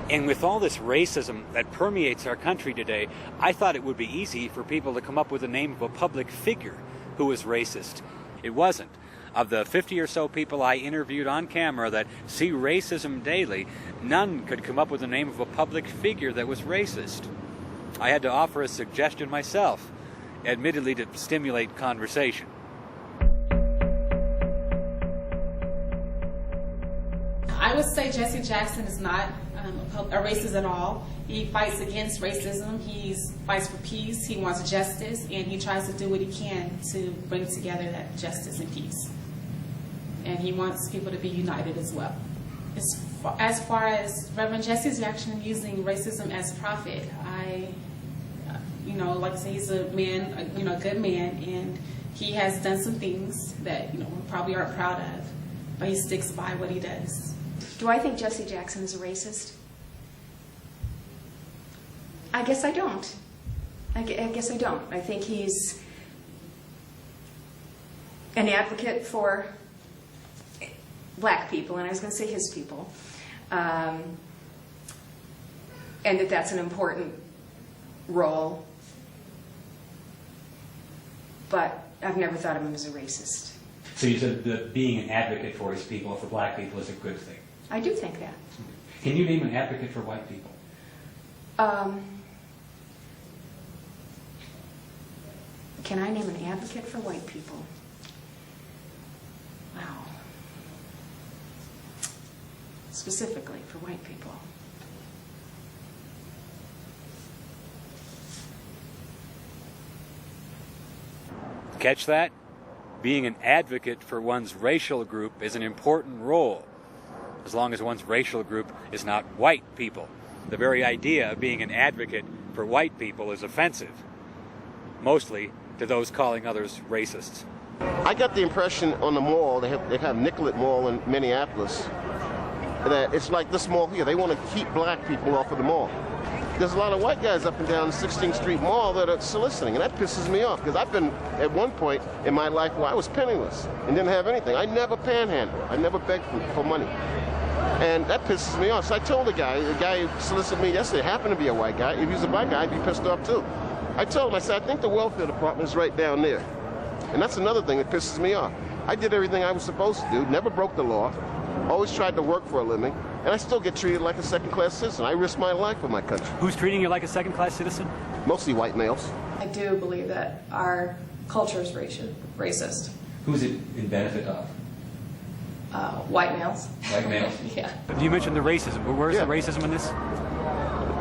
And with all this racism that permeates our country today, I thought it would be easy for people to come up with the name of a public figure who was racist. It wasn't. Of the 50 or so people I interviewed on camera that see racism daily, none could come up with the name of a public figure that was racist. I had to offer a suggestion myself, admittedly to stimulate conversation. I would say Jesse Jackson is not a racist at all. He fights against racism. He fights for peace. He wants justice, and he tries to do what he can to bring together that justice and peace. And he wants people to be united as well. As far as Reverend Jesse Jackson using racism as profit, like I say, he's a man, a good man, and he has done some things that we probably aren't proud of, but he sticks by what he does. Do I think Jesse Jackson is a racist? I guess I don't. I guess I don't. I think he's an advocate for black people, and I was going to say his people, and that's an important role, but I've never thought of him as a racist. So you said that being an advocate for his people, for black people, is a good thing. I do think that. Can you name an advocate for white people? Can I name an advocate for white people? Wow. Specifically for white people. Catch that? Being an advocate for one's racial group is an important role, as long as one's racial group is not white people. The very idea of being an advocate for white people is offensive, mostly to those calling others racists. I got the impression on the mall, they have Nicollet Mall in Minneapolis, that it's like this mall here. They want to keep black people off of the mall. There's a lot of white guys up and down 16th Street Mall that are soliciting, and that pisses me off, because I've been at one point in my life where I was penniless and didn't have anything. I never panhandled. I never begged for money. And that pisses me off. So I told the guy who solicited me yesterday, happened to be a white guy. If he was a black guy, I'd be pissed off too. I told him, I said, I think the welfare department is right down there. And that's another thing that pisses me off. I did everything I was supposed to do, never broke the law, always tried to work for a living, and I still get treated like a second-class citizen. I risk my life for my country. Who's treating you like a second-class citizen? Mostly white males. I do believe that our culture is racist. Who's it in benefit of? White males. White males? Yeah. You mentioned the racism, but where's the racism in this?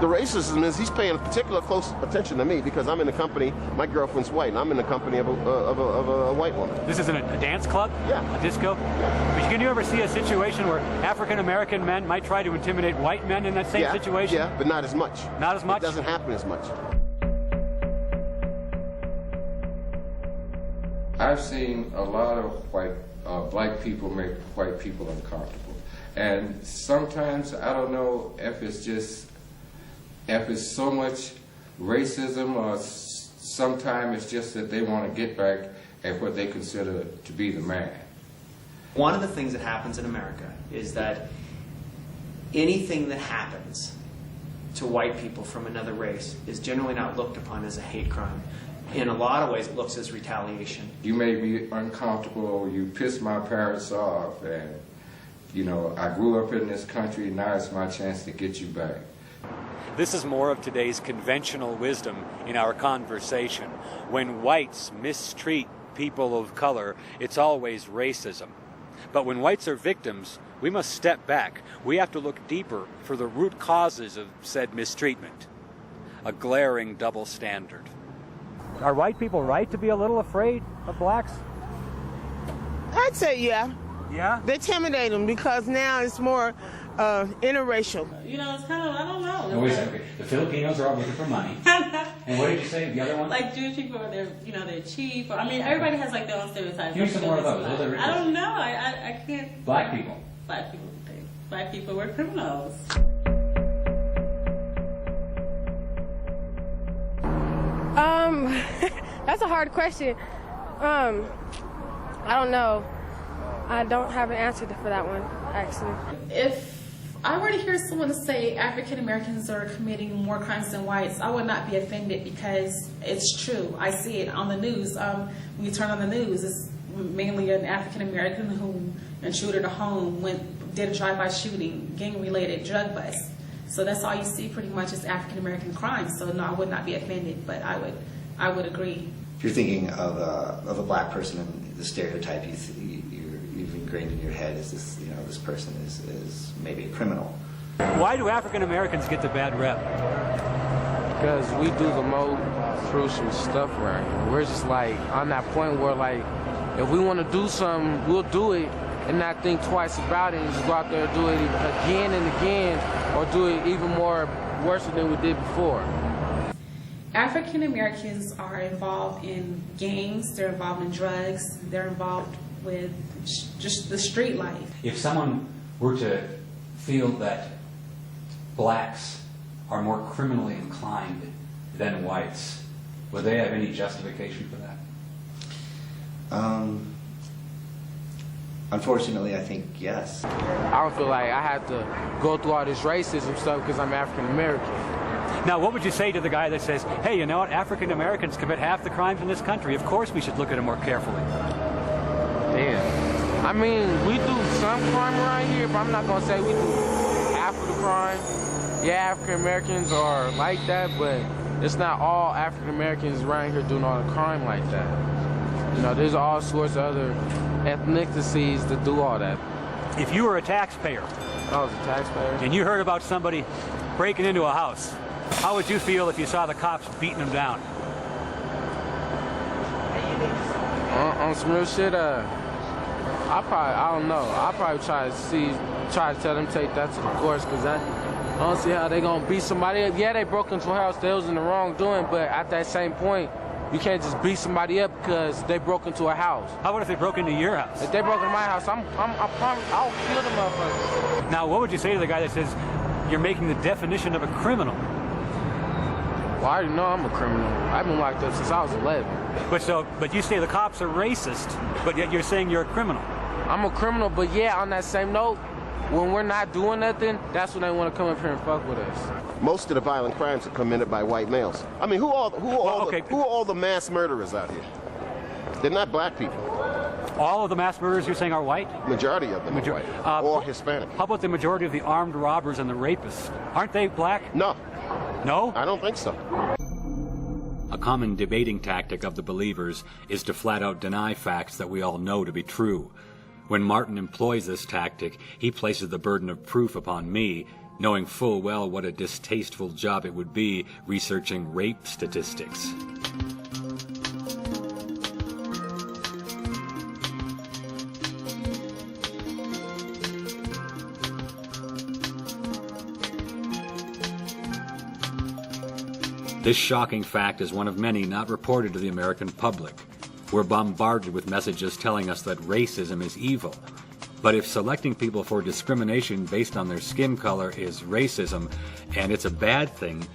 The racism is he's paying particular close attention to me because I'm in the company, my girlfriend's white, and I'm in the company of a white woman. This isn't a dance club? Yeah. A disco? Yeah. But can you ever see a situation where African-American men might try to intimidate white men in that same situation? Yeah, but not as much. Not as much? It doesn't happen as much. I've seen a lot of black people make white people uncomfortable. And sometimes I don't know if it's so much racism, or sometimes it's just that they want to get back at what they consider to be the man. One of the things that happens in America is that anything that happens to white people from another race is generally not looked upon as a hate crime. In a lot of ways, it looks as retaliation. You may be uncomfortable, you piss my parents off, and I grew up in this country, now it's my chance to get you back. This is more of today's conventional wisdom in our conversation. When whites mistreat people of color, it's always racism. But when whites are victims, we must step back. We have to look deeper for the root causes of said mistreatment. A glaring double standard. Are white people right to be a little afraid of blacks? I'd say yeah. Yeah? They intimidate them because now it's more interracial. It's kind of, I don't know. The Filipinos are all looking for money. And what did you say, the other one? Like Jewish people, they're cheap. Everybody has their own stereotypes. Give me some more of those. I don't know. I can't. Black people. Black people were criminals. That's a hard question. I don't know. I don't have an answer for that one, actually. If I were to hear someone say African Americans are committing more crimes than whites, I would not be offended because it's true. I see it on the news. When you turn on the news, it's mainly an African American who intruded a home, did a drive-by shooting, gang-related drug bust. So that's all you see pretty much is African American crimes. So no, I would not be offended, but I would agree. If you're thinking of a black person and the stereotype you've ingrained in your head is this, this person is maybe a criminal. Why do African Americans get the bad rep? Because we do the most crucial stuff around here. We're just like on that point where like if we want to do something, we'll do it and not think twice about it and just go out there and do it again and again, or do it even more worse than we did before. African Americans are involved in gangs, they're involved in drugs, they're involved with just the street life. If someone were to feel that blacks are more criminally inclined than whites, would they have any justification for that? Unfortunately, I think yes. I don't feel like I have to go through all this racism stuff because I'm African American. Now, what would you say to the guy that says, hey, you know what, African Americans commit half the crimes in this country. Of course we should look at them more carefully. Damn. I mean, we do some crime around here, but I'm not going to say we do half of the crime. Yeah, African Americans are like that, but it's not all African Americans around here doing all the crime like that. There's all sorts of other ethnicities that do all that. If you were a taxpayer, I was a taxpayer, and you heard about somebody breaking into a house, how would you feel if you saw the cops beating them down? On some real shit, I don't know. I'll probably try to tell them take that to the courts, because I don't see how they gonna beat somebody up. Yeah, they broke into a house, they was in the wrongdoing, but at that same point, you can't just beat somebody up because they broke into a house. How about if they broke into your house? If they broke into my house, I promise I'll kill them motherfuckers. Now, what would you say to the guy that says you're making the definition of a criminal? Well, I already know I'm a criminal. I've been locked up since I was 11. But you say the cops are racist, but yet you're saying you're a criminal. I'm a criminal, but yeah, on that same note, when we're not doing nothing, that's when they want to come up here and fuck with us. Most of the violent crimes are committed by white males. I mean, who are all the mass murderers out here? They're not black people. All of the mass murderers you're saying are white? Majority of them are white, or Hispanic. How about the majority of the armed robbers and the rapists? Aren't they black? No. No? I don't think so. A common debating tactic of the believers is to flat out deny facts that we all know to be true. When Martin employs this tactic, he places the burden of proof upon me, knowing full well what a distasteful job it would be researching rape statistics. This shocking fact is one of many not reported to the American public. We're bombarded with messages telling us that racism is evil. But if selecting people for discrimination based on their skin color is racism, and it's a bad thing,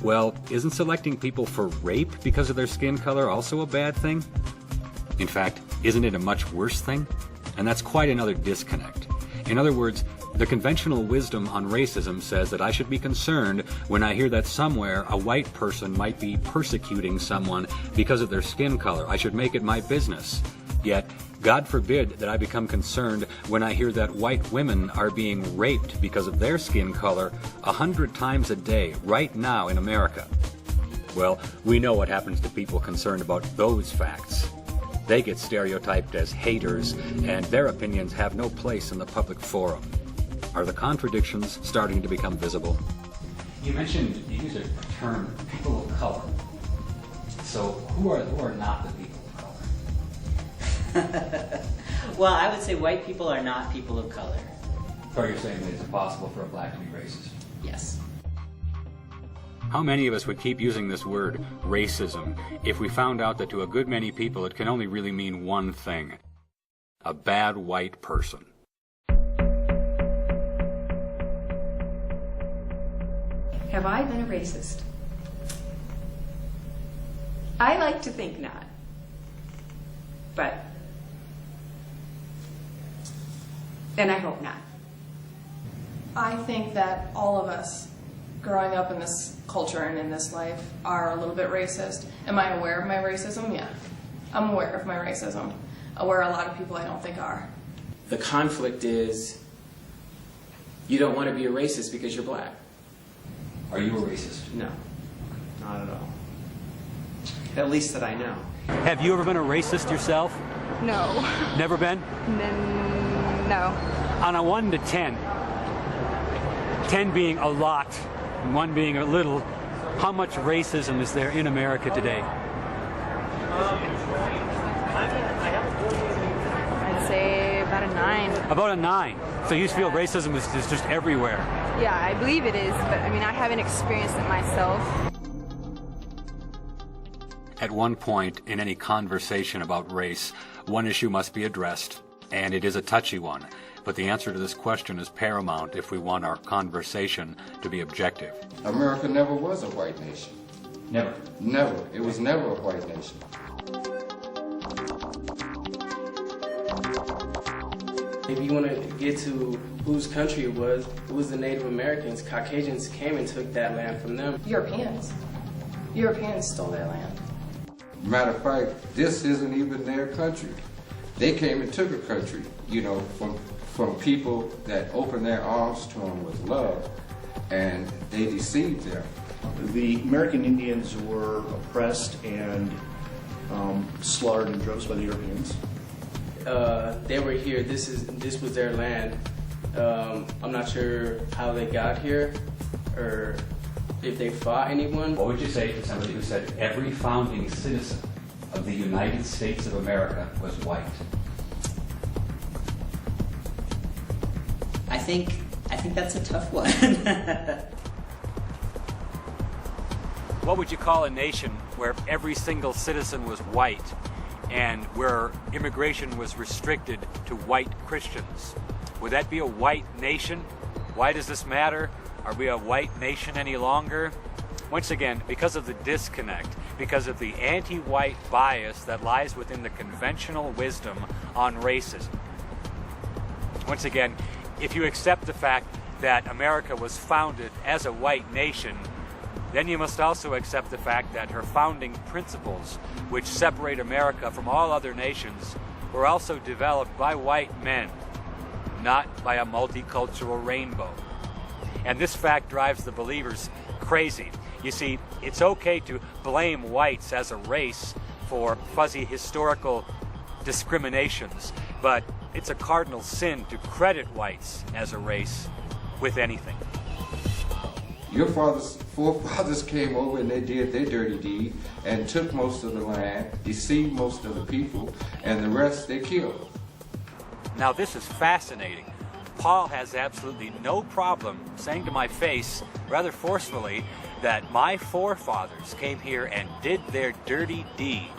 well, isn't selecting people for rape because of their skin color also a bad thing? In fact, isn't it a much worse thing? And that's quite another disconnect. In other words, the conventional wisdom on racism says that I should be concerned when I hear that somewhere a white person might be persecuting someone because of their skin color. I should make it my business. Yet, God forbid that I become concerned when I hear that white women are being raped because of their skin color 100 times a day, right now in America. Well, we know what happens to people concerned about those facts. They get stereotyped as haters, and their opinions have no place in the public forum. Are the contradictions starting to become visible? You mentioned, you used a term, people of color. So who are not the people of color? Well, I would say white people are not people of color. So you're saying that it's impossible for a black to be racist? Yes. How many of us would keep using this word, racism, if we found out that to a good many people it can only really mean one thing: a bad white person? Have I been a racist? I like to think not. And I hope not. I think that all of us growing up in this culture and in this life are a little bit racist. Am I aware of my racism? Yeah. I'm aware of my racism. Where a lot of people I don't think are. The conflict is you don't want to be a racist because you're black. Are you a racist? No, not at all. At least that I know. Have you ever been a racist yourself? No. Never been? No. On a 1 to 10, 10 being a lot, and 1 being a little, how much racism is there in America today? I'd say about a 9. About a 9. So you feel racism is just everywhere? Yeah, I believe it is, but I mean, I haven't experienced it myself. At one point in any conversation about race, one issue must be addressed, and it is a touchy one. But the answer to this question is paramount if we want our conversation to be objective. America never was a white nation. Never? Never. It was never a white nation. If you want to get to whose country it was the Native Americans. Caucasians came and took that land from them. Europeans. Europeans stole their land. Matter of fact, this isn't even their country. They came and took a country, you know, from people that opened their arms to them with love, and they deceived them. The American Indians were oppressed and slaughtered in droves by the Europeans. They were here. This was their land. I'm not sure how they got here or if they fought anyone. What would you say to somebody who said every founding citizen of the United States of America was white? I think that's a tough one. What would you call a nation where every single citizen was white and where immigration was restricted to white Christians? Would that be a white nation? Why does this matter? Are we a white nation any longer? Once again, because of the disconnect, because of the anti-white bias that lies within the conventional wisdom on racism. Once again, if you accept the fact that America was founded as a white nation, then you must also accept the fact that her founding principles, which separate America from all other nations, were also developed by white men, not by a multicultural rainbow. And this fact drives the believers crazy. You see, it's okay to blame whites as a race for fuzzy historical discriminations, but it's a cardinal sin to credit whites as a race with anything. Your forefathers came over and they did their dirty deed and took most of the land, deceived most of the people, and the rest they killed. Now this is fascinating. Paul has absolutely no problem saying to my face, rather forcefully, that my forefathers came here and did their dirty deed.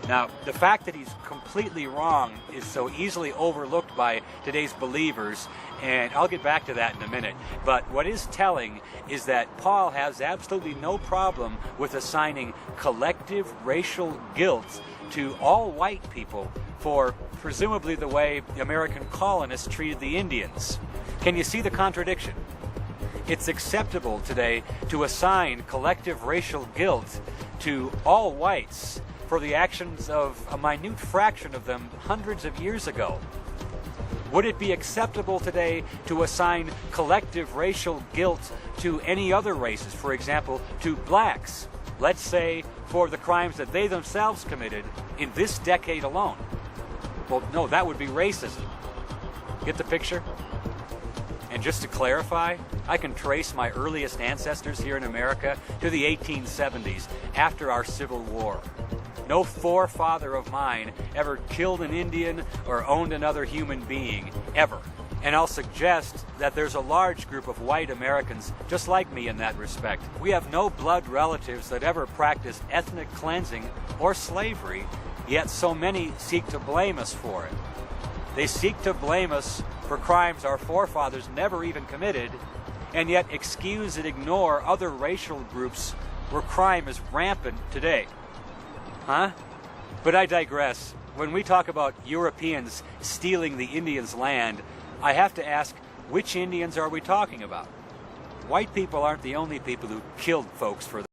Now, the fact that he's completely wrong is so easily overlooked by today's believers, and I'll get back to that in a minute. But what is telling is that Paul has absolutely no problem with assigning collective racial guilt to all white people for presumably the way the American colonists treated the Indians. Can you see the contradiction? It's acceptable today to assign collective racial guilt to all whites for the actions of a minute fraction of them hundreds of years ago. Would it be acceptable today to assign collective racial guilt to any other races, for example, to blacks, let's say for the crimes that they themselves committed in this decade alone? Well, no, that would be racism. Get the picture? And just to clarify, I can trace my earliest ancestors here in America to the 1870s, after our Civil War. No forefather of mine ever killed an Indian or owned another human being, ever. And I'll suggest that there's a large group of white Americans just like me in that respect. We have no blood relatives that ever practiced ethnic cleansing or slavery, yet so many seek to blame us for it. They seek to blame us for crimes our forefathers never even committed, and yet excuse and ignore other racial groups where crime is rampant today. Huh? But I digress. When we talk about Europeans stealing the Indians' land, I have to ask, Which Indians are we talking about? White people aren't the only people who killed folks for